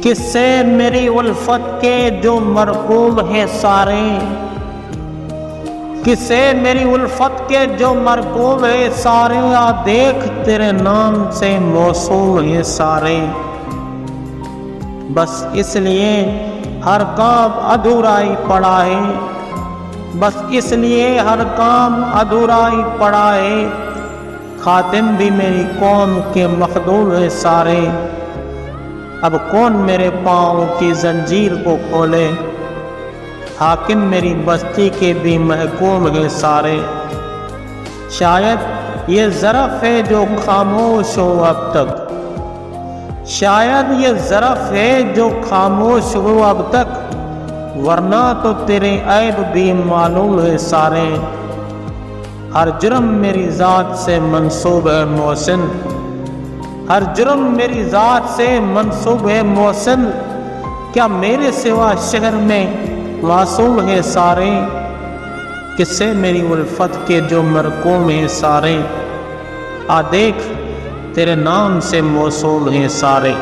قصے میری الفت کے جو مرغوب ہیں سارے، قصے میری الفت کے جو مرغوب ہیں سارے، آ دیکھ تیرے نام سے موصول ہیں سارے۔ بس اس لیے ہر کام ادھورا ہی پڑا ہے، بس اس لیے ہر کام ادھورا ہی پڑا ہے۔ خاتم بھی میری قوم کے مخدوم ہیں سارے، اب کون میرے پاؤں کی زنجیر کو کھولے؟ حاکم میری بستی کے بھی محکوم ہیں سارے۔ شاید یہ ظرف ہے جو خاموش ہو اب تک، شاید یہ ظرف ہے جو خاموش ہو اب تک، ورنہ تو تیرے عیب بھی معلوم ہے سارے۔ ہر جرم میری ذات سے منسوب ہے محسن، ہر جرم میری ذات سے منسوب ہے محسن، کیا میرے سوا شہر میں معصوم ہے سارے؟ قصے میری الفت کے جو مرقوم ہیں سارے، آ دیکھ تیرے نام سے موصول ہیں سارے۔